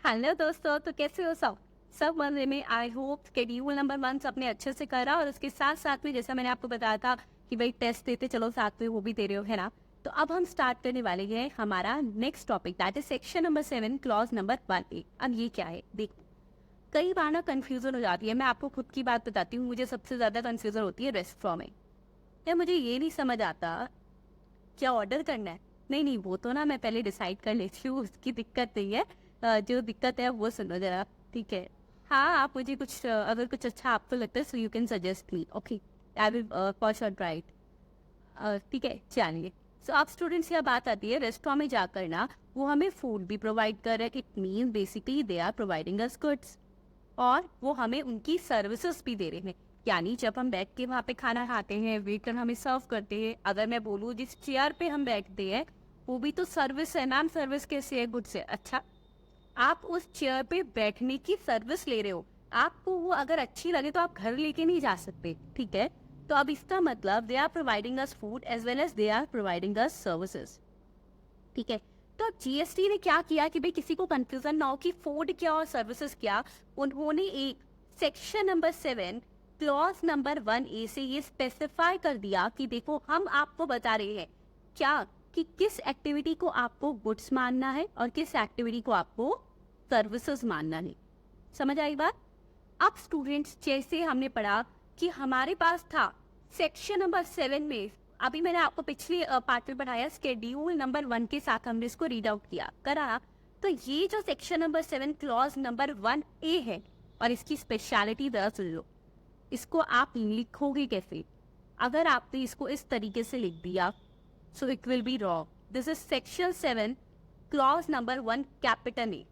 Hello दोस्तों, तो कैसे हो सब सब मजे में। आई होप शेड्यूल नंबर 1 सबने अच्छे से करा और उसके साथ साथ में जैसा मैंने आपको बताया था कि भाई टेस्ट देते चलो साथ में वो भी दे रहे हो, है ना। तो अब हम स्टार्ट करने वाले हैं हमारा next topic, that is section number 7 clause number 1A। अब ये क्या है देखो, कई बार ना कंफ्यूजन हो जाती है। मैं आपको खुद की बात बताती हूँ, मुझे सबसे ज्यादा कंफ्यूजन होती है रेस्टोरेंट में। या मुझे ये नहीं समझ आता क्या ऑर्डर करना है। नहीं नहीं, वो तो ना मैं पहले डिसाइड कर लेती हूँ, उसकी दिक्कत नहीं है। जो दिक्कत है वो सुनो जरा, ठीक है। हाँ, आप मुझे कुछ अगर कुछ अच्छा आपको लगता है so you can suggest me, okay. I will for sure try it. ठीक है, चलिए। सो आप स्टूडेंट्स की बात आती है रेस्टोरेंट में जाकर ना, वो हमें फूड भी प्रोवाइड कर रहे हैं। It mean basically they are providing us goods, और वो हमें उनकी सर्विसेज भी दे रहे हैं। यानी जब हम बैठ के वहाँ पे खाना खाते हैं, वेटर हमें सर्व करते हैं। अगर मैं बोलूँ जिस चेयर पे हम बैठते हैं वो भी तो सर्विस है। मैम सर्विस कैसे है? गुड से। अच्छा, आप उस चेयर पे बैठने की सर्विस ले रहे हो, आपको वो अगर अच्छी लगे तो आप घर लेके नहीं जा सकते, ठीक है। तो अब इसका मतलब they are providing us food as well as they are providing us services, ठीक है। तो अब जीएसटी ने क्या किया कि भाई किसी को कंफ्यूजन ना हो कि फूड क्या और सर्विसेज क्या, उन्होंने एक section number 7 clause number 1A से ये स्पेसिफाई कर दिया कि देखो हम आपको बता रहे हैं क्या कि किस एक्टिविटी को आपको गुड्स मानना है और किस एक्टिविटी को आपको सर्विसेज मानना है। समझ आई बात? अब स्टूडेंट्स जैसे हमने पढ़ा कि हमारे पास था सेक्शन नंबर 7 में, अभी मैंने आपको पिछले पार्ट में पढ़ाया स्केड्यूल नंबर 1 के साथ हमने इसको रीड आउट किया करा। तो ये जो section number 7 clause number 1A है, और इसकी स्पेशलिटी जरा सुन लो। इसको आप लिखोगे कैसे? अगर आपने इसको इस तरीके से लिख दिया so it will be wrong. This is section 7 clause number 1 capital A.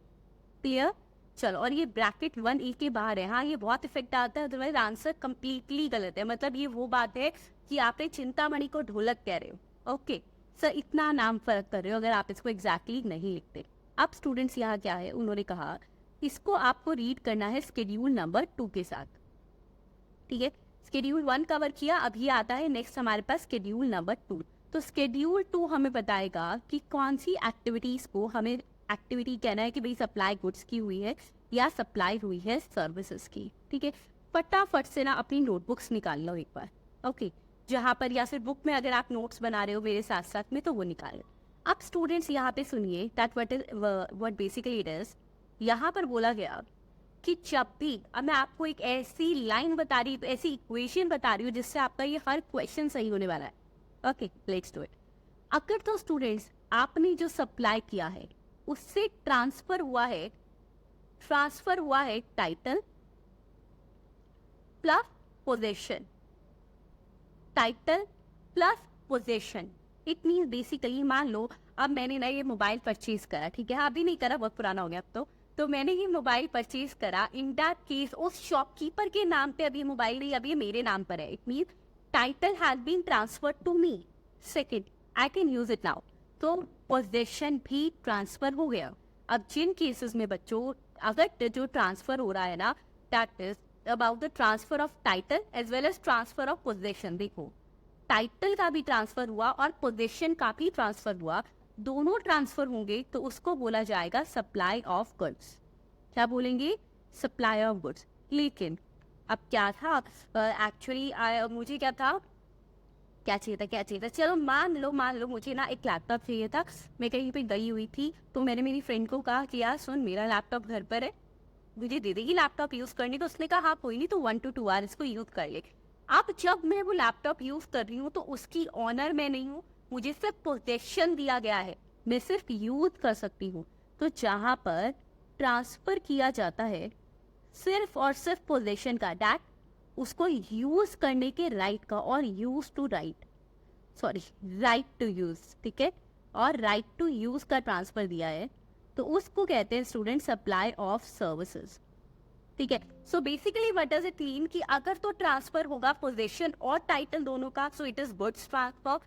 Clear? चलो, और ये ब्रैकेट 1A के बाहर है। हाँ, ये बहुत इफेक्ट आता है, अदरवाइज आंसर कंप्लीटली गलत है। मतलब ये वो बात है कि आपने चिंतामणि को ढोलक कह रहे हो। ओके सर, इतना नाम फर्क कर रहे हो अगर आप इसको एग्जैक्टली नहीं लिखते। अब स्टूडेंट्स यहाँ क्या है, उन्होंने कहा इसको आपको रीड करना है स्केड्यूल नंबर 2 के साथ, ठीक है। स्केड्यूल 1 कवर किया, अभी आता है नेक्स्ट हमारे पास स्केड्यूल नंबर 2। तो स्केड्यूल 2 हमें बताएगा कि कौन सी एक्टिविटीज को हमें एक्टिविटी कहना है कि भाई सप्लाई गुड्स की हुई है या सप्लाई हुई है सर्विसेज की, ठीक है। फटाफट से ना अपनी नोटबुक्स निकाल लो एक बार, ओके। जहाँ पर या फिर बुक में अगर आप नोट्स बना रहे हो मेरे साथ साथ में तो वो निकाल लो। अब स्टूडेंट्स यहाँ पे सुनिए that what basically it is. यहाँ पर बोला गया कि जब भी, अब मैं आपको एक ऐसी लाइन बता रही हूँ, ऐसी इक्वेशन बता रही हूँ जिससे आपका ये हर क्वेश्चन सही होने वाला है। Okay, let's do it. अगर तो स्टूडेंट्स आपने जो सप्लाई किया है उससे ट्रांसफर हुआ है title plus position, title plus position. It mean basically मान लो अब मैंने ना ये मोबाइल परचेज करा, ठीक है। अभी नहीं करा, बहुत पुराना हो गया अब तो मैंने ये मोबाइल परचेज करा। इन दैट केस उस शॉपकीपर के नाम पे अभी मोबाइल नहीं, अभी ये मेरे नाम पर है। It mean title has been transferred to me. Second, I can use it now. तो पोजीशन भी ट्रांसफर हो गया। अब जिन केसेस में बच्चों अगर जो ट्रांसफर हो रहा है ना, that is about the transfer of title as well as transfer of position. देखो, टाइटल का भी ट्रांसफर हुआ और पोजीशन का भी ट्रांसफर हुआ, दोनों ट्रांसफर होंगे तो उसको बोला जाएगा सप्लाई ऑफ गुड्स। क्या बोलेंगे? Supply of goods. लेकिन अब क्या था एक्चुअली मुझे क्या चाहिए था, चलो मान लो मुझे ना एक लैपटॉप चाहिए था। मैं कहीं पे गई हुई थी तो मैंने मेरी फ्रेंड को कहा कि यार सुन, मेरा लैपटॉप घर पर है, मुझे दे देगी लैपटॉप यूज करने को। उसने कहा हाँ कोई नहीं, तो 1 to 2 आवर इसको यूज कर ले। अब जब मैं वो लैपटॉप यूज कर रही हूँ तो उसकी ऑनर मैं नहीं हूँ, मुझे सिर्फ पोजेशन दिया गया है, मैं सिर्फ यूज कर सकती हूँ। तो जहां पर ट्रांसफर किया जाता है सिर्फ और सिर्फ पोजेशन का, डैट उसको यूज करने के राइट का, और use to right, sorry right to use, ठीक है, और राइट टू यूज का ट्रांसफर दिया है, तो उसको कहते हैं स्टूडेंट सप्लाई ऑफ सर्विसेज, ठीक है। So basically what does it mean कि अगर तो ट्रांसफर होगा पोजीशन और टाइटल दोनों का, सो इट इज गुड्स ट्रांसफर।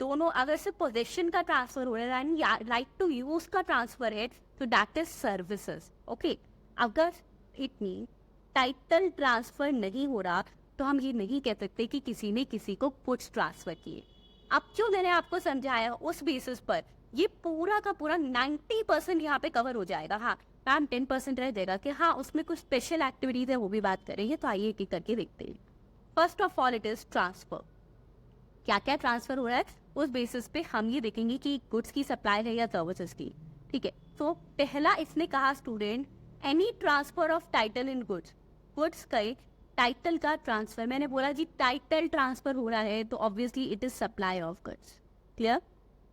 दोनों अगर सिर्फ पोजीशन का ट्रांसफर हो रहा है या राइट टू यूज का ट्रांसफर है तो दैट इज सर्विसेज, ओके। अगर इट मीन टाइटल ट्रांसफर नहीं हो रहा तो हम ये नहीं कह सकते कि किसी ने किसी को गुड्स ट्रांसफर किए। अब जो मैंने आपको समझाया उस बेसिस पर ये पूरा का पूरा 90% यहाँ पे कवर हो जाएगा। हाँ मैम 10% रह जाएगा कि हाँ उसमें कुछ स्पेशल एक्टिविटीज है, वो भी बात करेंगे। तो आइए एक एक करके देखते हैं। First of all it is transfer. क्या क्या ट्रांसफर हो रहा है उस बेसिस पे हम ये देखेंगे कि गुड्स की सप्लाई है या सर्विसेज की। ठीक है, तो पहला इसने कहा student any transfer of title in goods. Goods का टाइटल का ट्रांसफर, मैंने बोला जी टाइटल ट्रांसफर हो रहा है तो obviously it is supply of goods. Clear.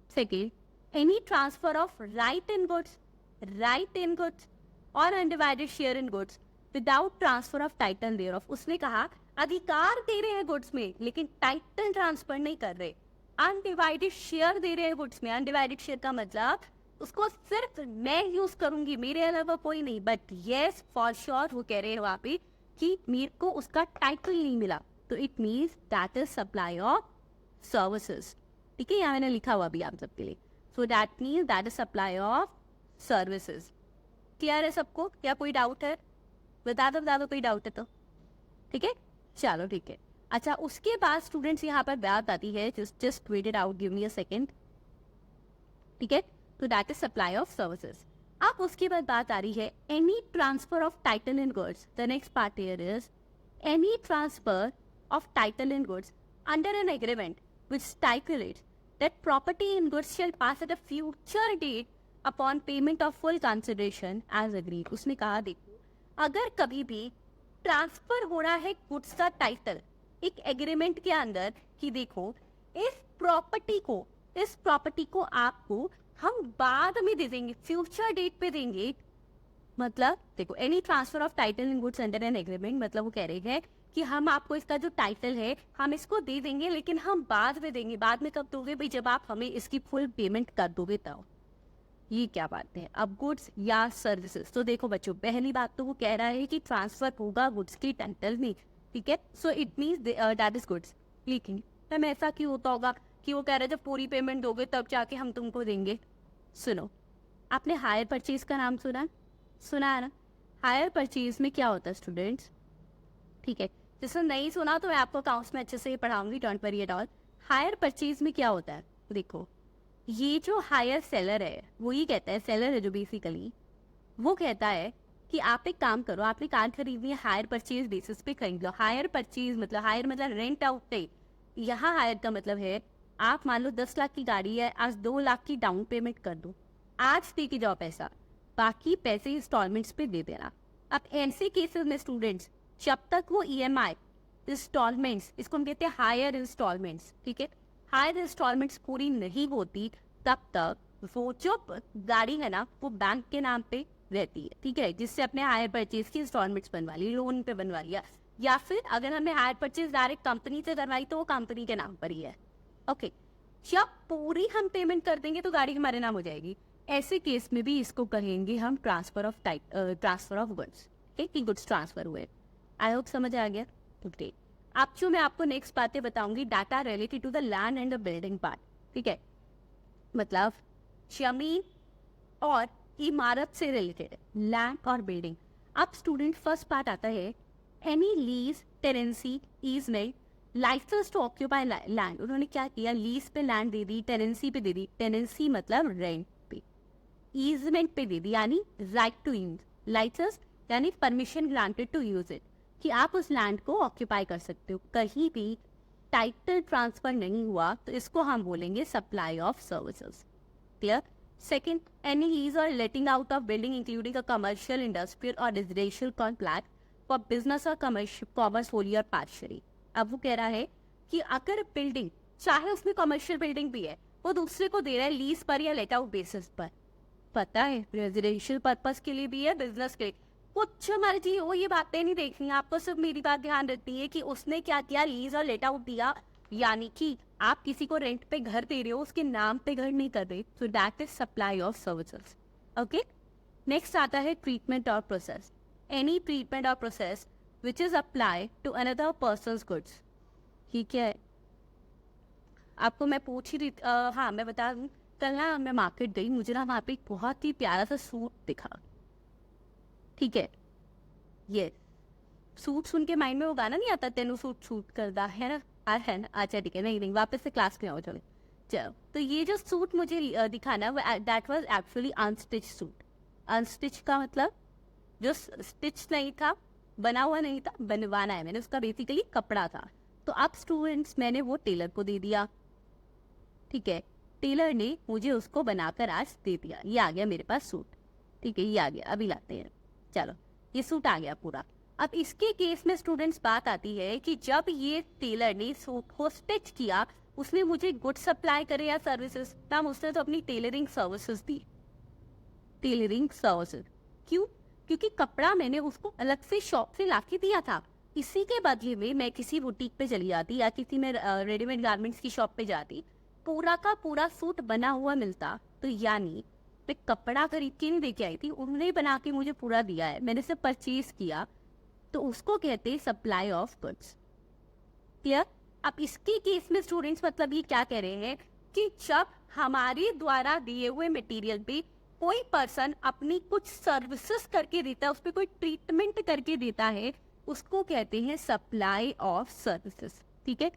Second, any transfer of right in goods, right in goods और undivided share in goods without transfer of title there of. उसने कहा अधिकार दे रहे हैं गुड्स में लेकिन टाइटल ट्रांसफर नहीं कर रहे। अनडिवाइडेड शेयर दे रहे हैं गुड्स में। अनडिवाइडेड शेयर का मतलब उसको सिर्फ मैं यूज करूंगी, मेरे अलावा कोई नहीं। बट यस फॉर श्योर वो कह रहे हैं वहां पे कि मेरे को उसका टाइटल नहीं मिला, तो it means that is supply of services. ठीक है, यहाँ मैंने लिखा हुआ भी आप सबके लिए। So that means that is supply of services. Clear है सबको? क्या कोई डाउट है? बता दो कोई डाउट है तो। ठीक है, चलो ठीक है। अच्छा, उसके बाद स्टूडेंट्स यहाँ पर बात आती है, just wait it out, give me a second. ठीक है, तो that is supply of services. अब उसके बाद बात आ रही है any transfer of title in goods. The next part here is any transfer of title in goods under an agreement which stipulates that property in goods shall pass at a future date upon payment of full consideration as agreed। उसने कहा देखो अगर कभी भी transfer हो रहा है goods का टाइटल एक एग्रीमेंट के अंदर कि देखो इस प्रॉपर्टी को आपको हम बाद में दे देंगे, फ्यूचर डेट पे देंगे। मतलब देखो any transfer of title in goods under an agreement, मतलब वो कह रहे हैं कि हम आपको इसका जो टाइटल है हम इसको दे देंगे लेकिन हम बाद में देंगे। बाद में कब दोगे भाई? जब आप हमें इसकी फुल पेमेंट कर दोगे तब। ये क्या बात है? अब गुड्स या सर्विसेज, तो देखो बच्चों पहली बात तो वो कह रहा है कि ट्रांसफर होगा गुड्स की टाइटल में। ठीक है, so it means that is goods. लेकिन मैम ऐसा क्यों होता होगा कि वो कह रहे हैं जब पूरी पेमेंट दोगे तब जाके हम तुमको देंगे? सुनो, आपने हायर परचेज का नाम सुना है ना? हायर परचेज में क्या होता है स्टूडेंट्स? ठीक है, जिसने नहीं सुना तो मैं आपको अकाउंट्स में अच्छे से ही पढ़ाऊंगी, don't worry at all. Higher purchase में क्या होता है? देखो ये जो हायर सेलर है वो ये कहता है, सेलर है जो बेसिकली वो कहता है कि आप एक काम करो, आपने कार खरीदनी है हायर परचेज बेसिस पे खरीद लो। हायर परचेज मतलब हायर मतलब रेंट आउट है। यहाँ हायर का मतलब है आप मान लो 10 लाख की गाड़ी है, आज 2 लाख की डाउन पेमेंट कर दो, आज दे के जाओ पैसा, बाकी पैसे इंस्टॉलमेंट्स पे दे देना। अब ऐसे केसेस में स्टूडेंट्स जब तक वो EMI इंस्टॉलमेंट्स, इसको हम कहते हैं हायर इंस्टॉलमेंट्स, ठीक है, हायर इंस्टॉलमेंट्स पूरी नहीं होती तब तक वो जो गाड़ी है ना वो बैंक के नाम पे रहती है। ठीक है, जिससे अपने हायर परचेज की इंस्टॉलमेंट्स बनवा ली, लोन पे बनवा लिया, या फिर अगर हमने हायर परचेज डायरेक्ट कंपनी से करवाई तो वो कंपनी के नाम पर ही है। ओके, जब पूरी हम पेमेंट कर देंगे तो गाड़ी हमारे नाम हो जाएगी। ऐसे केस में भी इसको कहेंगे हम ट्रांसफर ऑफ गुड्स। ठीक है, गुड्स ट्रांसफर हुए। आई होप समझ आ गया। तो ग्रेट। अब जो मैं आपको नेक्स्ट बातें बताऊंगी data related to the land and the building part. ठीक है, मतलब जमीन और इमारत से रिलेटेड लैंड और बिल्डिंग। अब स्टूडेंट फर्स्ट पार्ट आता है any lease, tenancy, easement, licence to occupy land. उन्होंने क्या किया? लीज पे लैंड दे दी, टेनेंसी पे दे दी, टेनेंसी मतलब रेंट पे, ईजमेंट पे दे दी यानी राइट टू यूज, लाइसेंस यानी permission granted to use it, कि आप उस लैंड को ऑक्यूपाई कर सकते हो। कहीं भी टाइटल ट्रांसफर नहीं हुआ तो इसको हम बोलेंगे supply of services. Clear? Second, any lease और letting out of building including a commercial, industrial और रेजिडेंशियल कॉन्ट्रैक्ट फॉर बिजनेस और कॉमर्स होली और पार्शियली। अब वो कह रहा है कि अगर बिल्डिंग, चाहे उसमें कमर्शियल बिल्डिंग भी है, वो दूसरे को दे रहा है लीज पर या लेट आउट बेसिस पर, पता है रेजिडेंशियल पर्पस के लिए भी है, बिजनेस के लिए, कुछ हमारे जी वो ये बातें नहीं देखनी, आपको सिर्फ मेरी बात ध्यान रखनी है कि उसने क्या किया, लीज और लेट आउट दिया, यानी कि आप किसी को रेंट पे घर दे रहे हो, उसके नाम पे घर नहीं कर रहे, so that is supply of services. Okay, next आता है ट्रीटमेंट और प्रोसेस। एनी ट्रीटमेंट और process which is apply to another person's goods. ठीक है, आपको मैं पूछ ही रही, हाँ मैं बता दूँ, कल ना मैं मार्केट गई, मुझे ना वहाँ पे एक बहुत ही प्यारा सा सूट दिखा। ठीक है, ये सूट सुन के माइंड में वो गाना नहीं आता, तेनू सूट सूट करदा है ना, है ना? अच्छा ठीक है, नहीं वापस से क्लास में आओ, चलो। चलो, तो ये जो सूट मुझे दिखाना वो that was actually unstitch suit. Unstitch का मतलब जो स्टिच नहीं था, बना हुआ नहीं था, बनवाना है मैंने, उसका बेसिकली कपड़ा था। तो अब स्टूडेंट्स मैंने वो टेलर को दे दिया, ठीक है। टेलर ने मुझे उसको बनाकर आज दे दिया, ये आ गया मेरे पास सूट, ठीक है, ये आ गया। अभी लाते हैं, चलो, ये सूट आ गया पूरा। अब इसके केस में स्टूडेंट्स बात आती है कि जब ये टेलर ने सूट को स्टिच किया, उसने मुझे गुड सप्लाई करे या सर्विसेज, तब उसने तो अपनी टेलरिंग सर्विसेज दी। टेलरिंग सर्विसेज क्यों? क्योंकि कपड़ा मैंने उसको अलग से शॉप से लाके दिया था। इसी के बदले में मैं किसी बुटीक पे चली जाती या किसी में रेडीमेड गारमेंट्स की शॉप पे जाती, पूरा का पूरा सूट बना हुआ मिलता। तो यानी मैं कपड़ा खरीद के नहीं लेके आई थी, उन्होंने बना के मुझे पूरा दिया है, मैंने से परचेज किया, तो उसको कहते हैं सप्लाई ऑफ गुड्स। क्लियर? अब इसके केस में स्टूडेंट्स मतलब ये क्या कह रहे हैं कि जब हमारे द्वारा दिए हुए मटेरियल पे कोई पर्सन अपनी कुछ सर्विसेज करके देता है, उस पर कोई ट्रीटमेंट करके देता है, उसको कहते हैं सप्लाई ऑफ सर्विसेज। ठीक है,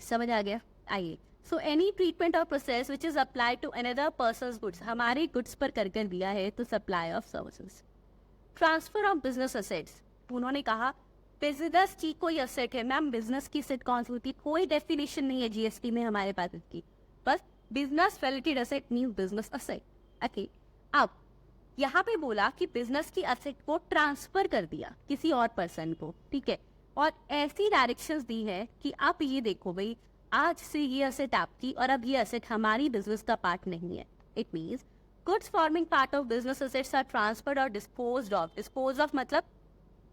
समझ आ गया? आइए, सो एनी ट्रीटमेंट और process which is applied to another person's goods, हमारे गुड्स पर कर दिया है, तो supply of services. Transfer of business assets, उन्होंने कहा बिजनेस की कोई असेट है। मैम बिजनेस की असेट कौन सी होती है? कोई डेफिनेशन नहीं है जीएसटी में हमारे पास इसकी, बस business related asset means business asset. Okay, अब यहाँ पे बोला कि बिजनेस की असेट को ट्रांसफर कर दिया किसी और पर्सन को, ठीक है, और ऐसी डायरेक्शंस दी है कि आप ये देखो भाई, आज से ये असेट आपकी और अब ये असेट हमारी बिजनेस का पार्ट नहीं है। It means goods forming part of business assets are transferred और डिस्पोज्ड ऑफ। डिस्पोज ऑफ मतलब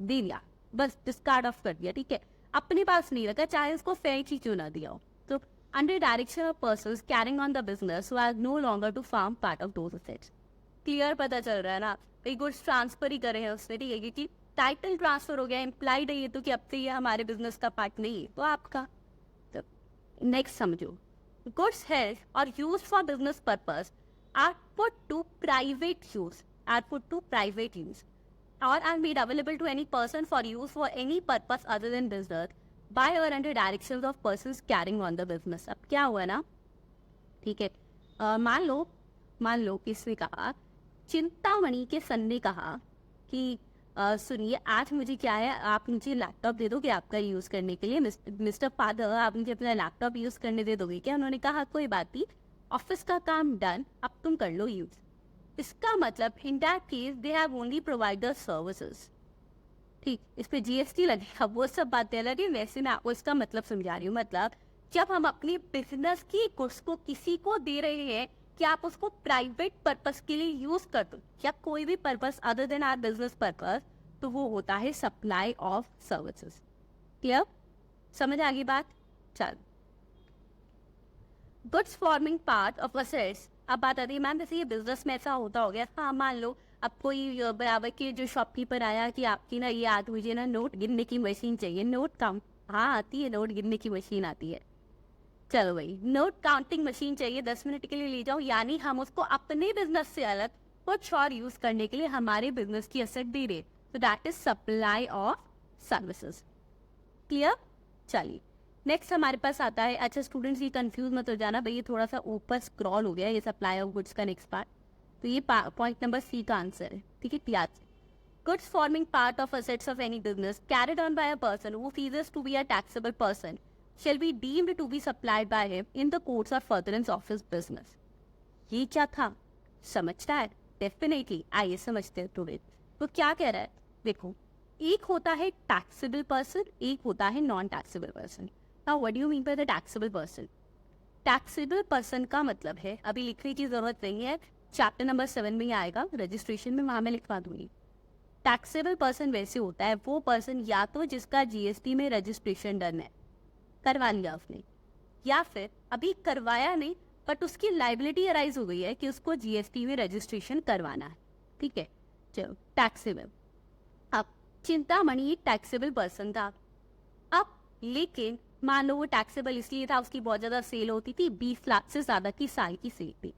दे दिया, बस डिस्कार्ड ऑफ कर दिया, ठीक है, अपने पास नहीं रखा, चाहे उसको फेंक ही क्यों ना दिया हो। तो under direction of persons carrying on the business who are no longer to form part of those assets. Clear पता चल रहा है ना भाई, गुड्स ट्रांसफर ही करे हैं उसने, ठीक है, क्योंकि टाइटल ट्रांसफर हो गया, इम्प्लाइड है ये तो कि अब से ये हमारे बिजनेस का पार्ट नहीं है, तो आपका। तो नेक्स्ट समझो, गुड्स हेल्ड और use for business purpose are put to private use, are put to private use or are made available to any person for use for any purpose other than business by or under directions of persons carrying on the business। अब क्या हुआ ना, ठीक है, मान लो किसने कहा, चिंतामणि के सन ने कहा कि सुनिए आज मुझे क्या है, आप मुझे लैपटॉप दे दोगे आपका यूज़ करने के लिए, मिस्टर फादर आप मुझे अपना लैपटॉप यूज़ करने दे दोगे क्या? उन्होंने कहा कोई बात नहीं, ऑफिस का काम डन, अब तुम कर लो यूज़। इसका मतलब इन that case they have only provider services. ठीक, इस पे जीएसटी लगेगा, वो सब बातें अलग है, वैसे मैं आपको इसका मतलब समझा रही हूँ। मतलब जब हम अपनी बिजनेस की गुड्स को किसी को दे रहे हैं कि आप उसको प्राइवेट पर्पस के लिए यूज कर दो या कोई भी purpose other than our business purpose, तो वो होता है सप्लाई ऑफ सर्विसेज। क्लियर? समझ आ गई बात? चल, goods forming part of assets. अब बात आती है मैम जैसे ये बिजनेस में ऐसा होता हो गया, हाँ मान लो अब कोई बराबर के जो शॉपकीपर आया कि आपकी ना ये आज मुझे ना नोट गिनने की मशीन चाहिए, नोट काउंट, हाँ आती है, नोट गिनने की मशीन आती है, चलो भाई नोट काउंटिंग मशीन चाहिए, 10 मिनट के लिए ले जाओ, यानी हम उसको अपने बिजनेस से अलग कुछ और यूज करने के लिए हमारे बिजनेस की असेट दे रहे, तो that is supply of services. Clear? चलिए नेक्स्ट हमारे पास आता है, अच्छा स्टूडेंट्स ये कंफ्यूज मत हो जाना भाई, ये थोड़ा सा ऊपर स्क्रॉल हो गया ये सप्लाई ऑफ गुड्स का नेक्स्ट पार्ट, तो ये पॉइंट नंबर सी का आंसर है, ठीक है, याद से। Goods forming part of assets of any business carried on by a person who ceases to be a taxable person shall be deemed to be supplied by him in the course of furtherance of his business। ये क्या था, समझता है? Definitely, आइए समझते हैं today. तो क्या कह रहा है, देखो एक होता है टैक्सेबल पर्सन, एक होता है non taxable person. Now what do you mean by the taxable person? Taxable person का मतलब है, अभी लिखने की जरूरत नहीं है, चैप्टर नंबर 7 में ही आएगा रजिस्ट्रेशन में, वहां मैं लिखवा दूंगी। टैक्सेबल पर्सन वैसे होता है वो पर्सन या तो जिसका जीएसटी में रजिस्ट्रेशन डन है, करवा लिया उसने, या फिर अभी करवाया नहीं बट उसकी लाइबिलिटी अराइज हो गई है कि उसको जीएसटी में रजिस्ट्रेशन करवाना है, ठीक है, चलो टैक्सेबल। अब चिंतामणि एक टैक्सेबल पर्सन था, अब लेकिन मान लो वो टैक्सेबल इसलिए था उसकी बहुत ज्यादा सेल होती थी, 20 लाख से ज्यादा की साल की सेल थी,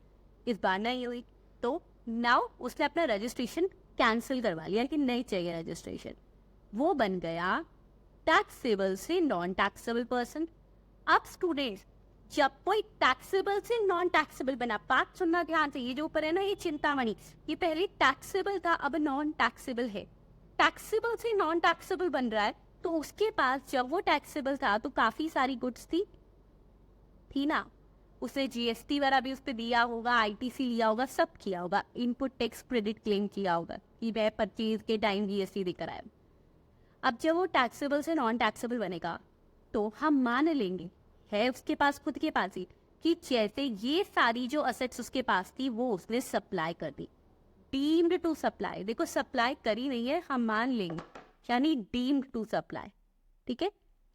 इस बार नहीं हुई, तो नाउ उसने अपना रजिस्ट्रेशन कैंसिल करवा लिया कि नहीं चाहिए रजिस्ट्रेशन, वो बन गया टैक्सेबल से नॉन टैक्सेबल पर्सन। अब स्टूडेंट्स जब कोई टैक्सेबल से नॉन टैक्सेबल बना, बात सुनना ध्यान से, ये जो ऊपर है ना ये चिंतामणि, ये पहले टैक्सेबल था अब नॉन टैक्सेबल है। टैक्सेबल से नॉन टैक्सेबल बन रहा है, तो उसके पास जब वो टैक्सेबल था तो काफी सारी गुड्स थी ना, उसने जीएसटी वाला भी उस पर दिया होगा, आईटीसी लिया होगा, सब किया होगा, इनपुट टैक्स क्रेडिट क्लेम किया होगा कि वह परचेज के टाइम जीएसटी देकर आया। अब जब वो टैक्सेबल से नॉन टैक्सेबल बनेगा तो हम मान लेंगे है उसके पास खुद के पास ही कि जैसे ये सारी जो असेट्स उसके पास थी वो उसने सप्लाई कर दी, डीम्ड टू सप्लाई। देखो सप्लाई करी नहीं है, हम मान लेंगे, यानी डीम्ड टू सप्लाई। ठीक है,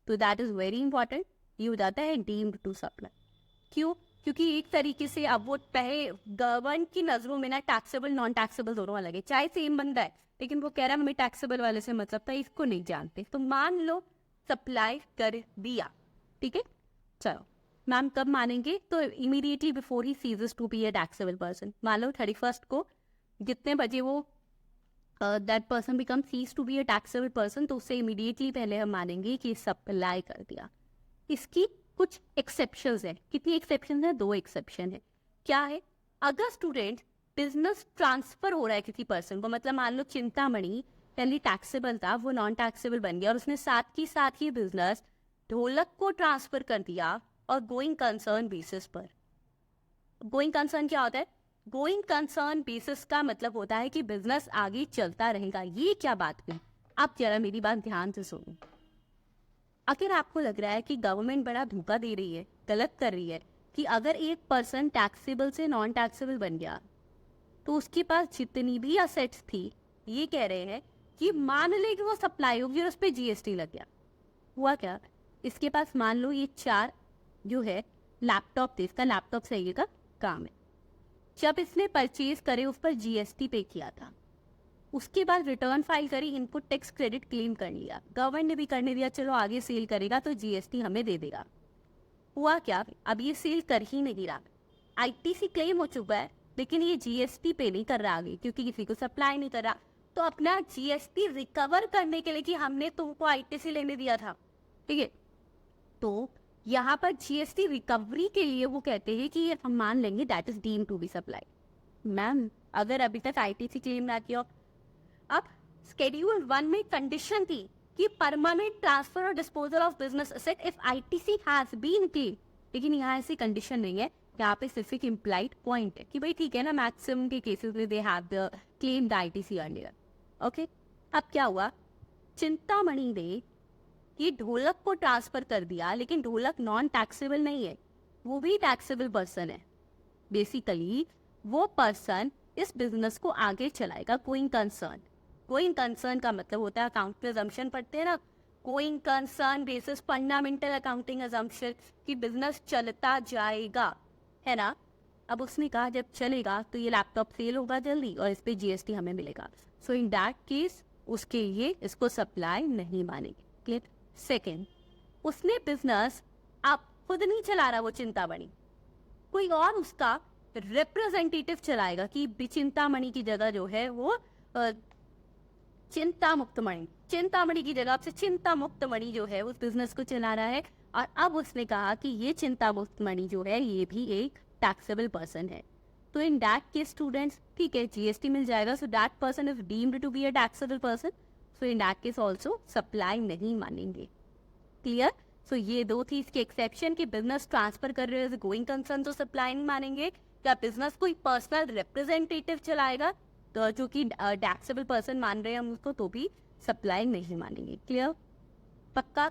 तो दैट इज वेरी इंपॉर्टेंट, ये हो जाता है डीम्ड टू सप्लाई। क्यों? क्योंकि एक तरीके से अब वो पहले गवर्नमेंट की नजरों में ना टैक्सेबल नॉन टैक्सेबल दोनों अलग है, चाहे सेम बंदा है लेकिन वो कह रहा है हमें टैक्सेबल वाले से मतलब था, इसको नहीं जानते, तो मान लो सप्लाई कर दिया। ठीक है, चलो मैम कब मानेंगे? तो immediately before he ceases to be a taxable person. मान लो 31 को जितने बजे वो that person become cease to be a taxable person, तो उससे इमीडिएटली पहले हम मानेंगे कि सप्लाई कर दिया। इसकी कुछ एक्सेप्शंस है। कितनी एक्सेप्शन है? 2 एक्सेप्शन है। क्या है? अगर स्टूडेंट बिजनेस ट्रांसफर हो रहा है किसी पर्सन को, मतलब मान लो चिंतामणि पहले टैक्सेबल था, वो नॉन टैक्सेबल बन गया और उसने साथ ही बिजनेस ढोलक को ट्रांसफर कर दिया और गोइंग कंसर्न बेसिस पर। गोइंग कंसर्न क्या होता है? गोइंग कंसर्न बेसिस का मतलब होता है कि बिजनेस आगे चलता रहेगा। ये क्या बात हुई? आप जरा मेरी बात ध्यान से सुनो। अगर आपको लग रहा है कि गवर्नमेंट बड़ा धोखा दे रही है, गलत कर रही है, कि अगर एक पर्सन टैक्सेबल से नॉन टैक्सेबल बन गया तो उसके पास जितनी भी असेट्स थी, ये कह रहे हैं कि मान ले कि वो सप्लाई होगी और उस पर जीएसटी लग गया। हुआ क्या? इसके पास मान लो ये 4 जो है लैपटॉप थे, इसका लैपटॉप सही का काम है। जब इसने परचेज करे उस पर जीएसटी पे किया था, उसके बाद रिटर्न फाइल करी, इनपुट टैक्स क्रेडिट क्लेम कर लिया, गवर्नमेंट ने भी करने दिया, चलो आगे सेल करेगा तो जीएसटी हमें दे देगा। हुआ क्या? अब ये सेल कर ही नहीं रहा, आईटीसी क्लेम हो चुका है लेकिन ये जीएसटी पे नहीं कर रहा आगे, क्योंकि किसी को सप्लाई नहीं कर रहा। तो अपना जीएसटी रिकवर करने के लिए कि हमने तुमको आईटीसी लेने दिया था, ठीक है, तो यहाँ पर जीएसटी रिकवरी के लिए वो कहते हैं कि ये हम मान लेंगे that is deemed to be supply. Ma'am अगर अभी तक आईटीसी क्लेम ना किया, अब शेड्यूल 1 में कंडीशन थी कि परमानेंट ट्रांसफर और disposal of business asset if ITC has been claim, लेकिन यहाँ ऐसी कंडीशन नहीं है। यहाँ पे सिर्फ एक इम्प्लाइड पॉइंट है कि भाई ठीक है ना, मैक्सिमम के केसेस में they have the claim the ITC earlier. Okay, अब क्या हुआ? चिंतामणि ने ये ढोलक को ट्रांसफर कर दिया, लेकिन ढोलक नॉन टैक्सेबल नहीं है, वो भी टैक्सेबल पर्सन है। बेसिकली वो पर्सन इस बिजनेस को आगे चलाएगा। गोइंग कंसर्न, गोइंग कंसर्न का मतलब होता है, अकाउंट अजम्पशन पढ़ते हैं ना, going concern basis fundamental accounting assumption कि बिजनेस चलता जाएगा, है ना। अब उसने कहा जब चलेगा तो ये लैपटॉप सेल होगा जल्दी और इस पे जीएसटी हमें मिलेगा, सो इन दैट केस उसके लिए इसको सप्लाई नहीं मानेंगे। क्लियर? सेकेंड, उसने बिजनेस आप खुद नहीं चला रहा, वो चिंतामणि, कोई और उसका रिप्रेजेंटेटिव चलाएगा कि चिंतामणि की जगह जो है वो चिंता मुक्त मणि, चिंतामणि की जगह से चिंता मुक्त मणि जो है उस बिजनेस को चला रहा है। और अब उसने कहा कि ये चिंता मुक्त मणि जो है ये भी एक टैक्सेबल पर्सन है, तो इन दैट केस स्टूडेंट्स, ठीक है, जीएसटी मिल जाएगा, so that person is deemed to be a taxable person, so in that case also supply नहीं मानेंगे। क्लियर? सो ये 2 थी इसके एक्सेप्शन कि बिजनेस ट्रांसफर कर रहे हो गोइंग कंसर्न तो सप्लाई नहीं मानेंगे, या बिजनेस कोई पर्सनल रिप्रेजेंटेटिव चलाएगा तो जो कि टैक्सेबल पर्सन मान रहे हैं हम उसको, तो भी सप्लाई नहीं मानेंगे। क्लियर? पक्का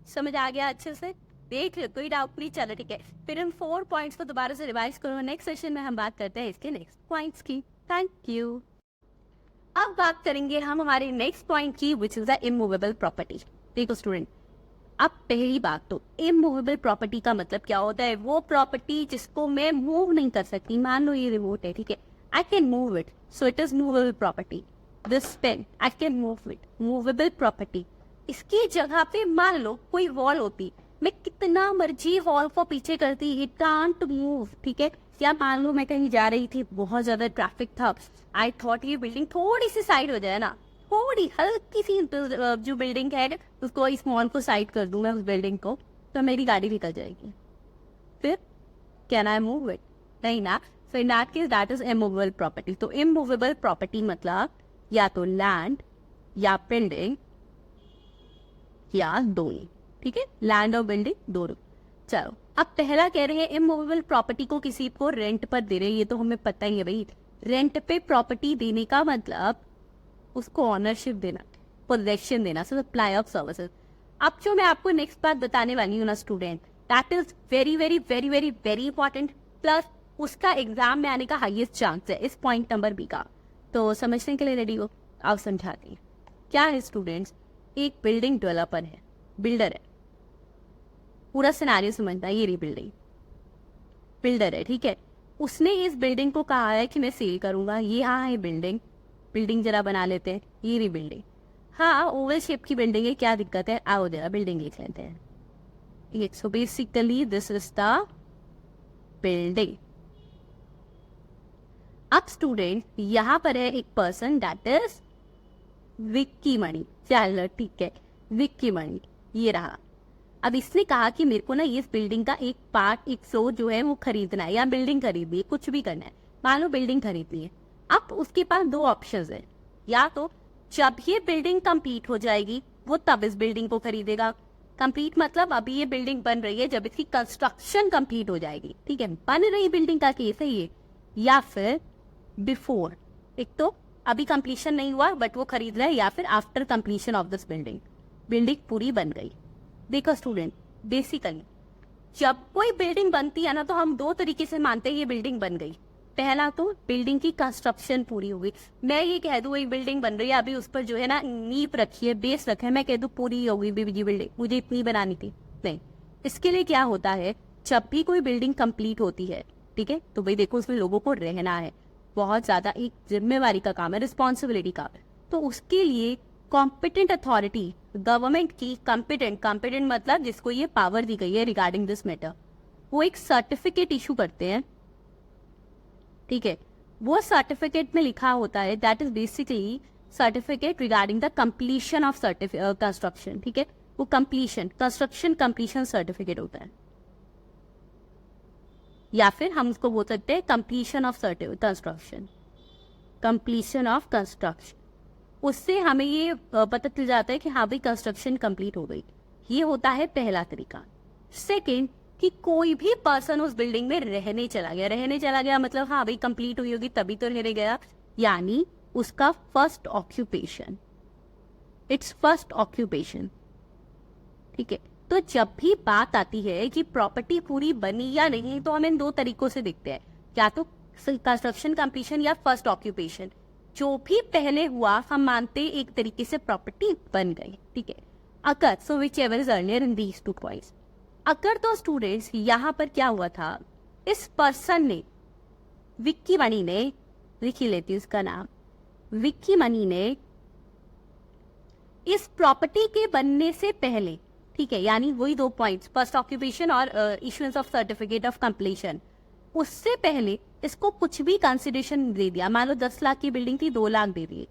समझ आ गया अच्छे से? देख लो, कोई डाउट नहीं। चलो ठीक है, फिर इन 4 पॉइंट्स को दोबारा से रिवाइज करो, नेक्स्ट सेशन में हम बात करते हैं इसके नेक्स्ट पॉइंट्स की। Thank you. अब बात करेंगे हम हमारे नेक्स्ट पॉइंट की, which is the immovable property. देखो स्टूडेंट, अब पहली बात तो इमूवेबल प्रॉपर्टी का मतलब क्या होता है? वो प्रॉपर्टी जिसको मैं मूव नहीं कर सकती। मान लो ये रिमोट है, ठीक है, I can move it, so it is movable property. This pen I can move it, movable property. इसकी जगह पे मान लो कोई वॉल होती, मैं कितना मर्जी वॉल को पीछे करती, इट कांट मूव, ठीक है। या मान लो मैं कहीं जा रही थी, बहुत ज्यादा ट्रैफिक था, आई थॉट ये बिल्डिंग थोड़ी सी साइड हो जाए ना, थोड़ी हल्की सी जो बिल्डिंग है उसको, इस मॉल को साइड कर दूं मैं उस बिल्डिंग को, तो मेरी गाड़ी निकल जाएगी। फिर कैन आई मूव इट? नहीं ना. So in that case that is immovable property. तो इमूवेबल प्रॉपर्टी मतलब या तो लैंड या बिल्डिंग या दोनों. ठीक है, लैंड और बिल्डिंग दोनों. चलो, अब पहला कह रहे हैं इमूवेबल प्रॉपर्टी को किसी को रेंट पर दे रहे हैं. ये तो हमें पता ही है भाई, रेंट पे प्रॉपर्टी देने का मतलब उसको ऑनरशिप देना, पोजेशन देना, सप्लाई ऑफ सर्विसेज. अब जो मैं आपको नेक्स्ट बात बताने वाली हूँ ना student, that is very very very very very important, plus उसका एग्जाम में आने का हाईएस्ट चांस है इस पॉइंट नंबर बी का. तो समझने के लिए रेडी हो? आप समझाते हैं. क्या है स्टूडेंट्स, एक बिल्डिंग डेवलपर है, बिल्डर है. पूरा सिनेरियो समझना है. ये रही बिल्डिंग, बिल्डर है, ठीक है. उसने इस बिल्डिंग को कहा है कि मैं सेल करूंगा. ये हाँ है बिल्डिंग, बिल्डिंग जरा बना लेते हैं. ये रही बिल्डिंग. हाँ, ओवल शेप की बिल्डिंग है, क्या दिक्कत है? आओ जरा बिल्डिंग लिख लेते हैं. ये so basically this is the building. अब स्टूडेंट यहाँ पर है एक पर्सन दैट इज विक्की मणि. चलो ठीक है, विक्की मणि ये रहा. अब इसने कहा कि मेरे को ना इस बिल्डिंग का एक पार्ट, एक फ्लोर जो है वो खरीदना है, या बिल्डिंग खरीदनी है, कुछ भी करना है. मान लो बिल्डिंग खरीदनी है. अब उसके पास दो ऑप्शंस है. या तो जब ये बिल्डिंग कंप्लीट हो जाएगी वो तब इस बिल्डिंग को खरीदेगा. कंप्लीट मतलब अभी ये बिल्डिंग बन रही है, जब इसकी कंस्ट्रक्शन कंप्लीट हो जाएगी, ठीक है, बन रही बिल्डिंग का केस है ये. या फिर बिफोर, एक तो अभी कंप्लीशन नहीं हुआ बट वो खरीद रहा है, या फिर after completion of this building, building पूरी बन गई. देखो स्टूडेंट, बेसिकली जब कोई बिल्डिंग बनती है ना तो हम दो तरीके से मानते हैं ये बिल्डिंग बन गई. पहला तो बिल्डिंग की कंस्ट्रक्शन पूरी हो गई. मैं ये कह दूं एक बिल्डिंग बन रही है, अभी उस पर जो है ना नींव रखी है, बेस रखा है, मैं कह दूं पूरी हो गई बिल्डिंग, मुझे इतनी बनानी थी. नहीं, इसके लिए क्या होता है, जब भी कोई बिल्डिंग कंप्लीट होती है, ठीक है, तो भाई देखो उसमें लोगों को रहना है, बहुत ज्यादा एक जिम्मेवारी का काम है, रिस्पॉन्सिबिलिटी का. तो उसके लिए कॉम्पिटेंट अथॉरिटी, गवर्नमेंट की कॉम्पिटेंट मतलब जिसको ये पावर दी गई है रिगार्डिंग दिस मैटर, वो एक सर्टिफिकेट इशू करते हैं. ठीक है, वो सर्टिफिकेट में लिखा होता है that is basically certificate regarding the completion of construction. ठीक है, वो कंप्लीशन, कंस्ट्रक्शन कंप्लीशन सर्टिफिकेट होता है. या फिर हम उसको बोल सकते हैं completion of construction, completion of construction. उससे हमें ये पता चल जाता है कि हाँ भाई कंस्ट्रक्शन कंप्लीट हो गई. ये होता है पहला तरीका. सेकंड, कि कोई भी पर्सन उस बिल्डिंग में रहने चला गया मतलब हाँ भाई कंप्लीट हुई होगी तभी तो रहने गया, यानी उसका first occupation, it's first occupation. ठीक है, तो जब भी बात आती है कि प्रॉपर्टी पूरी बनी या नहीं, तो हम इन दो तरीकों से देखते हैं, या तो कंस्ट्रक्शन कंप्लीशन या फर्स्ट ऑक्यूपेशन. जो भी पहले हुआ हम मानते एक तरीके से प्रॉपर्टी बन गई. ठीक है, अगर so whichever is earlier in these two points. अगर तो स्टूडेंट्स यहाँ पर क्या हुआ था, इस पर्सन ने, विक्की मणि ने, लिख ही लेती उसका नाम, विक्की मणि ने इस प्रॉपर्टी के बनने से पहले, ठीक है, यानी वही दो पॉइंट्स, फर्स्ट ऑक्यूपेशन और issuance of certificate of completion, उससे पहले इसको कुछ भी कंसिडरेशन दे दिया. मान लो 10 लाख की बिल्डिंग थी, 2 लाख दे दिए,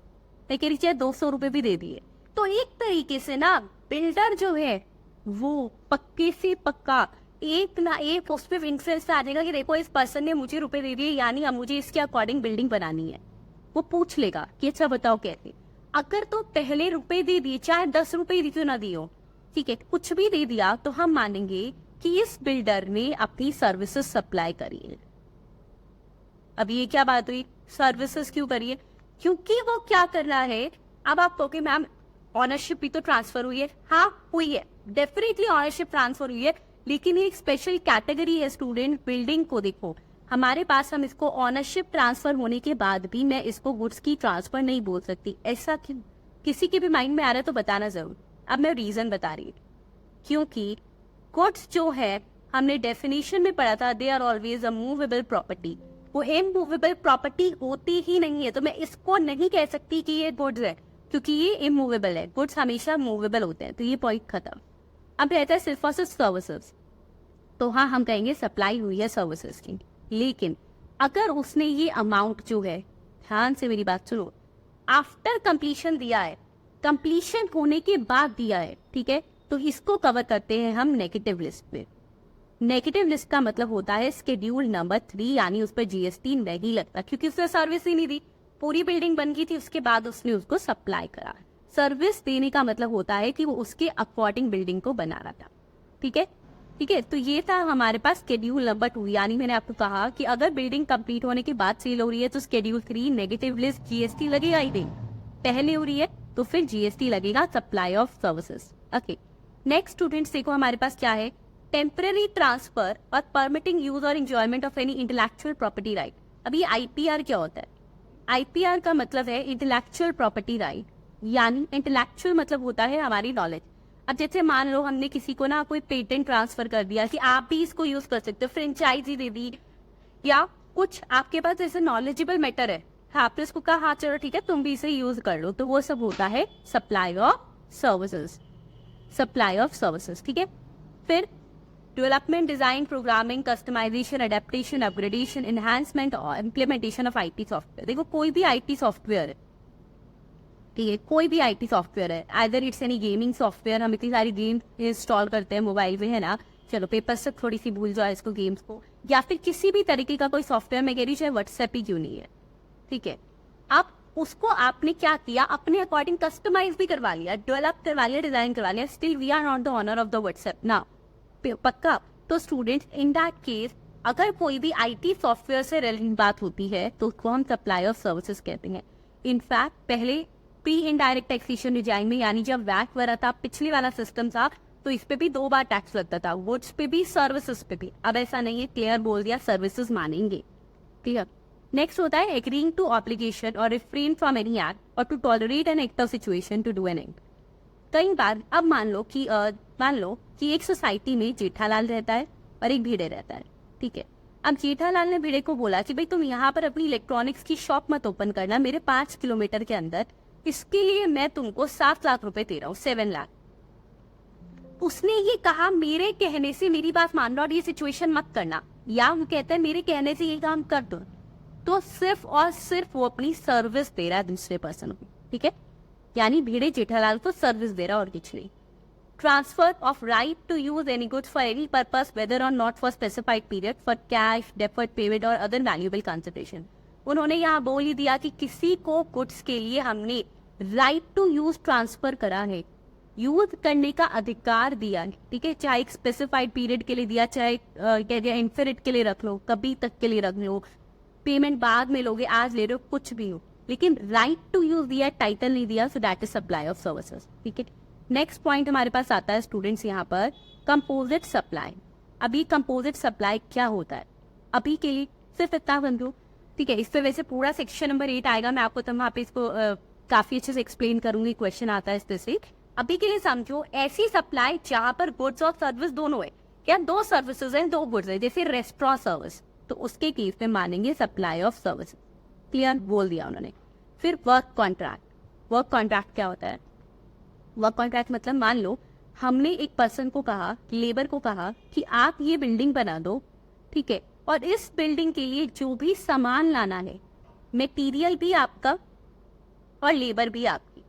मैं कह रही चाहे 200 रुपए भी दे दिए. तो एक तरीके से ना बिल्डर जो है वो पक्के से पक्का एक ना एक उस पर इन्फ्लुएंस आ जाएगा कि देखो इस पर्सन ने मुझे रुपए दे दिए, यानी अब मुझे इसके अकॉर्डिंग बिल्डिंग बनानी है. वो पूछ लेगा कि अच्छा बताओ कैसे. अगर तो पहले रुपए दे दिए, चाहे 10 रुपए दी तो ना दियो, ठीक है, कुछ भी दे दिया, तो हम मानेंगे कि इस बिल्डर ने अपनी सर्विसेज सप्लाई करी है. अब ये क्या बात हुई, सर्विसेज क्यों करिए, क्योंकि वो क्या कर रहा है. अब आप कहोगे मैम ऑनरशिप भी तो ट्रांसफर हुई है. हाँ हुई है, डेफिनेटली ऑनरशिप ट्रांसफर हुई है, लेकिन एक स्पेशल कैटेगरी है स्टूडेंट. बिल्डिंग को देखो, हमारे पास, हम इसको ऑनरशिप ट्रांसफर होने के बाद भी मैं इसको गुड्स की ट्रांसफर नहीं बोल सकती. ऐसा क्यों, किसी के भी माइंड में आ रहा है तो बताना जरूर. अब मैं रीजन बता रही हूँ, क्योंकि गुड्स जो है हमने डेफिनेशन में पढ़ा था, they are always a movable property. वो इमूवेबल प्रॉपर्टी होती ही नहीं है, तो मैं इसको नहीं कह सकती कि ये गुड्स है, क्योंकि ये इमूवेबल है. गुड्स हमेशा मूवेबल होते हैं, तो ये पॉइंट खत्म. अब रहता है सिर्फ और सिर्फ सर्विसेज. तो हाँ, हम कहेंगे सप्लाई हुई है सर्विसेज की. लेकिन अगर उसने ये अमाउंट जो है, ध्यान से मेरी बात सुनो, आफ्टर कंप्लीशन दिया है, कंप्लीशन होने के बाद दिया है, ठीक है, तो इसको कवर करते हैं हम नेगेटिव लिस्ट में. नेगेटिव लिस्ट का मतलब होता है स्केड्यूल नंबर 3, यानी उस पर जीएसटी नहीं लगता क्योंकि उसने सर्विस ही नहीं दी। पूरी बिल्डिंग बन गई थी, उसके बाद उसने उसको सप्लाई करा। सर्विस देने का मतलब होता है कि वो उसके अकॉर्डिंग बिल्डिंग को बना रहा था। ठीक है, ठीक है। तो ये था हमारे पास स्केड्यूल नंबर 2, यानी मैंने आपको कहा कि अगर बिल्डिंग कंप्लीट होने के बाद सेल हो रही है तो स्केड्यूल 3 नेगेटिव लिस्ट जीएसटी लगेगा ही नहीं। पहले हो रही है तो फिर जीएसटी लगेगा, supply of services. Okay, next students देखो हमारे पास क्या है, टेम्पररी ट्रांसफर और परमिटिंग यूज और enjoyment of any intellectual property right. अब ये आईपीआर क्या होता है? आईपीआर का मतलब है इंटेलेक्चुअल प्रॉपर्टी राइट, यानी इंटेलेक्चुअल मतलब होता है हमारी नॉलेज। अब जैसे मान लो हमने किसी को ना कोई पेटेंट ट्रांसफर कर दिया कि आप भी इसको यूज कर सकते हो, फ्रेंचाइजी दे दी, या कुछ आपके पास ऐसे नॉलेजेबल मैटर है, आपने उसको कहा हाँ चलो ठीक है तुम भी इसे यूज कर लो, तो वो सब होता है supply of services, supply of services. ठीक है, फिर development, design, programming, customisation, adaptation, upgradation, enhancement और इम्प्लीमेंटेशन ऑफ आईटी सॉफ्टवेयर। देखो कोई भी आईटी सॉफ्टवेयर है, ठीक है, कोई भी आईटी सॉफ्टवेयर है, either it's any gaming software, हम इतनी सारी गेम इंस्टॉल करते हैं मोबाइल में, है ना, चलो पेपर से थोड़ी सी भूल जाए इसको गेम्स को, या फिर किसी भी तरीके का कोई सॉफ्टवेयर, मैं कह रही हूँ चाहे व्हाट्सएप ही क्यों नहीं है, ठीक है, आप उसको आपने क्या किया, अपने अकॉर्डिंग कस्टमाइज भी करवा लिया, डेवलप करवा लिया, डिजाइन करवा लिया, still we are not the owner of the WhatsApp ना, पक्का। तो स्टूडेंट्स इन दैट केस अगर कोई भी आईटी सॉफ्टवेयर से रिलेटेड बात होती है तो उसको हम सप्लाई ऑफ सर्विसेज कहते हैं। इनफैक्ट पहले प्री इनडायरेक्ट टैक्सेशन डिजाइन में, यानी जब वैट वगैरह था, पिछले वाला सिस्टम था, तो इस पे भी 2 बार टैक्स लगता था, गुड्स पे भी सर्विसेज पे भी। अब ऐसा नहीं है, क्लियर बोल दिया सर्विसेज मानेंगे, क्लियर। नेक्स्ट होता है एग्रीइंग टू ऑब्लिगेशन और रिफ्रेन फ्रॉम एनी एक्ट और to tolerate an act of situation to do an act. कई बार अब मान लो कि एक सोसाइटी में जेठालाल रहता है और एक भिड़े रहता है, ठीक है। अब जेठालाल ने भिड़े को बोला कि भाई तुम यहाँ पर अपनी इलेक्ट्रॉनिक्स की शॉप मत ओपन करना मेरे 5 किलोमीटर के अंदर, इसके लिए मैं तुमको 7 लाख रुपए दे रहा हूँ, 7 लाख। उसने ये कहा मेरे कहने से मेरी बात मान लो और ये सिचुएशन मत करना, या वो कहता है मेरे कहने से ये काम कर दो, तो सिर्फ और सिर्फ वो अपनी सर्विस दे रहा है दूसरे पर्सन को, ठीक है, यानी भिड़े जेठालाल को सर्विस दे रहा और कुछ नहीं। Transfer of right to use any goods for any purpose whether और not for specified period for cash, deferred payment और अदर वैल्यूएबल कंसिडरेशन। उन्होंने यहाँ बोल ही दिया कि किसी को गुड्स के लिए हमने राइट टू यूज ट्रांसफर करा है, यूज करने का अधिकार दिया है, ठीक है, चाहे एक स्पेसिफाइड पीरियड के लिए दिया, चाहे क्या दिया इन्फिनिट के लिए रख लो, कभी तक के लिए रख लो, पेमेंट बाद में लोगे, आज ले रहे हो, कुछ भी हो, लेकिन राइट टू यूज दिया, टाइटल नहीं दिया, सो that is supply of services, ठीक है। नेक्स्ट पॉइंट हमारे पास आता है स्टूडेंट्स यहाँ पर कंपोजिट सप्लाई। अभी कंपोजिट सप्लाई क्या होता है, अभी के लिए सिर्फ इतना समझो, ठीक है। इस पे वैसे पूरा सेक्शन नंबर 8 आएगा, मैं आपको वहाँ पे इसको काफी अच्छे से एक्सप्लेन करूंगी, क्वेश्चन आता है इस पे से। अभी के लिए समझो ऐसी सप्लाई जहाँ पर गुड्स और सर्विस दोनों है, क्या 2 सर्विसेज हैं 2 गुड्स है, जैसे रेस्टोरेंट सर्विस, तो उसके केस में मानेंगे सप्लाई ऑफ सर्विस, क्लियर बोल दिया उन्होंने। फिर वर्क कॉन्ट्रैक्ट, वर्क कॉन्ट्रैक्ट क्या होता है? वर्क कॉन्ट्रैक्ट मतलब मान लो हमने एक पर्सन को कहा, लेबर को कहा कि आप ये बिल्डिंग बना दो, ठीक है, और इस बिल्डिंग के लिए जो भी सामान लाना है, मटेरियल भी आपका और लेबर भी आपकी।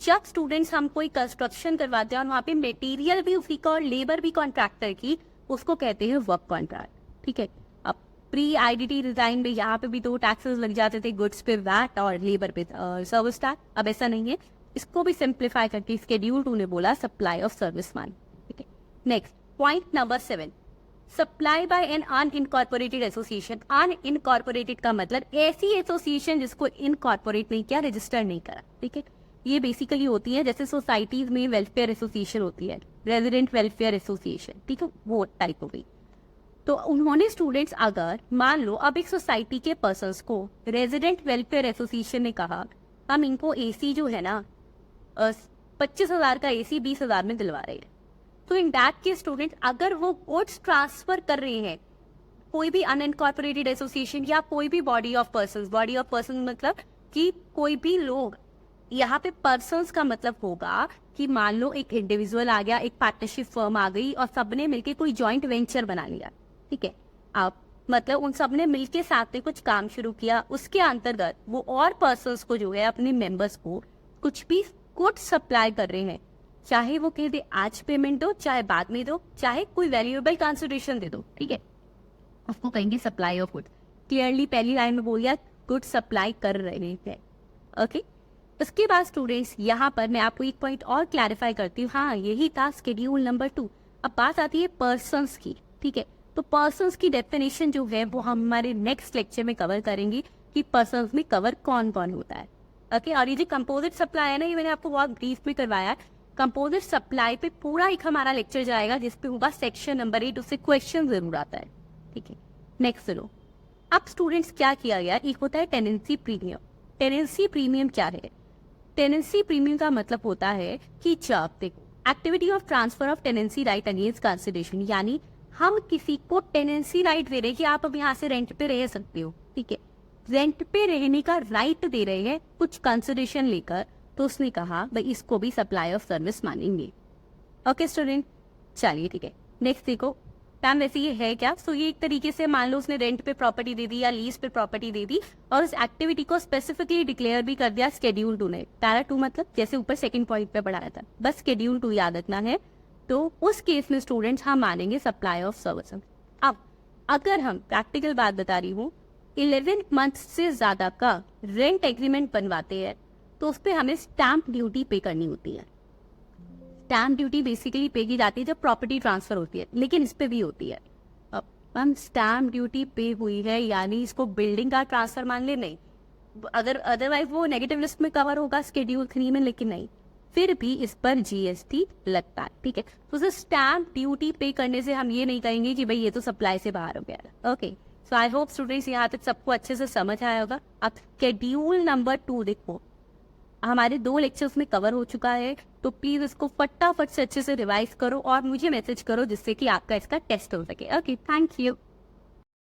जब स्टूडेंट्स हम कोई कंस्ट्रक्शन करवाते हैं और वहाँ पे मटेरियल भी उसी का और लेबर भी कॉन्ट्रैक्टर की, उसको कहते हैं वर्क कॉन्ट्रैक्ट, ठीक है। अब प्री आईडीटी डिजाइन में यहाँ पे भी 2 टैक्सेस लग जाते थे, गुड्स पे वैट और लेबर पे सर्विस टैक्स, अब ऐसा नहीं है, इसको भी सिंप्लीफाई करके स्केड्यूल 2 ने बोला सप्लाई ऑफ सर्विस मान, ठीक है। Next point number 7, supply by an unincorporated association. Unincorporated का मतलब ऐसी एसोसिएशन जिसको इनकॉर्पोरेट नहीं किया, रजिस्टर नहीं करा, ठीक है। ये बेसिकली होती है जैसे सोसाइटीज में वेलफेयर एसोसिएशन होती है, रेजिडेंट वेलफेयर एसोसिएशन, ठीक है, वो टाइप हो गई। तो उन्होंने स्टूडेंट्स अगर मान लो अब एक सोसाइटी के पर्सन्स को रेजिडेंट वेलफेयर एसोसिएशन ने कहा हम इनको एसी जो है ना 25,000 का एसी 20,000 में दिलवा रहे हैं, तो इन दैट के स्टूडेंट अगर वो गुड्स ट्रांसफर कर रहे हैं कोई भी अनइनकॉर्पोरेटेड एसोसिएशन या कोई भी बॉडी ऑफ पर्सन मतलब कि कोई भी लोग, यहाँ पे पर्सन्स का मतलब होगा कि मान लो एक इंडिविजुअल आ गया, एक पार्टनरशिप फर्म आ गई और सबने मिलके कोई जॉइंट वेंचर बना लिया, ठीक है। आप मतलब उन सबने मिलके साथ में कुछ काम शुरू किया, उसके अंतर्गत वो और पर्सन्स को जो है अपने मेंबर्स को कुछ भी गुड्स सप्लाई कर रहे हैं, चाहे वो कह दे आज पेमेंट दो, चाहे बाद में दो, चाहे कोई वैल्यूएबल कंसिडरेशन दे दो, ठीक है, उसको कहेंगे सप्लाई ऑफ गुड। क्लियरली पहली लाइन में बोल दिया गुड सप्लाई कर रहे हैं। ओके, उसके बाद स्टूडेंट्स यहाँ पर मैं आपको एक पॉइंट और क्लैरिफाई करती हूँ। हाँ, यही था शेड्यूल नंबर 2। अब बात आती है पर्सन्स की, ठीक है। तो पर्सन्स की डेफिनेशन जो है वो हम हमारे नेक्स्ट लेक्चर में कवर करेंगे कि पर्सन्स में कवर कौन कौन होता है। ओके, और ये जो कंपोजिट सप्लाई है ना, ये मैंने आपको बहुत ब्रीफ में करवाया है। कंपोजिट सप्लाई पे पूरा एक हमारा लेक्चर जाएगा जिसपे होगा सेक्शन नंबर 8, उससे क्वेश्चन जरूर आता है, ठीक है। नेक्स्ट सुनो, अब स्टूडेंट्स क्या किया गया, एक होता है टेनेंसी प्रीमियम। टेनेंसी प्रीमियम क्या है? टेनेंसी प्रीमियम का मतलब होता है कि जब देखो activity of transfer of tenancy right against consideration, यानी हम किसी को टेनेंसी राइट दे रहे हैं कि आप अब यहाँ से रेंट पे रह सकते हो, ठीक है, रेंट पे रहने का राइट दे रहे हैं कुछ कंसिडरेशन लेकर, तो उसने कहा भाई इसको भी सप्लाई ऑफ सर्विस मानेंगे। ओके स्टूडेंट, चलिए ठीक है। नेक्स्ट देखो मैम, वैसे ये है क्या? सो ये एक तरीके से मान लो उसने रेंट पे प्रॉपर्टी दे दी या लीज पे प्रॉपर्टी दे दी और उस एक्टिविटी को स्पेसिफिकली डिक्लेयर भी कर दिया शेड्यूल 2 ने। पैरा 2 मतलब जैसे ऊपर सेकंड पॉइंट पे पढ़ाया था, बस शेड्यूल 2 याद रखना है। तो उस केस में स्टूडेंट्स हम मानेंगे सप्लाई ऑफ सर्विस। अब अगर हम प्रैक्टिकल बात बता रही हूँ, 11 मंथ से ज्यादा का रेंट एग्रीमेंट बनवाते हैं तो उस पर हमें स्टैंप ड्यूटी पे करनी होती है। स्टैम्प ड्यूटी बेसिकली पे की जाती है जब प्रॉपर्टी ट्रांसफर होती है, लेकिन इस पे भी होती है। अब मैम स्टैम्प ड्यूटी पे हुई है यानी इसको बिल्डिंग का ट्रांसफर मान ले, नहीं, अदरवाइज वो नेगेटिव लिस्ट में कवर होगा शेड्यूल 3 में, लेकिन नहीं, फिर भी इस पर जीएसटी लगता है, ठीक है। तो उसे स्टैम्प ड्यूटी पे करने से हम ये नहीं कहेंगे कि भाई ये तो सप्लाई से बाहर हो गया। Okay, so I hope students यहाँ तक सबको अच्छे से समझ आया होगा। अब शेड्यूल नंबर 2 देखो, हमारे 2 लेक्चर्स में कवर हो चुका है, तो प्लीज इसको फटाफट से अच्छे से रिवाइज करो और मुझे मैसेज करो जिससे कि आपका इसका टेस्ट हो सके। Okay, thank you.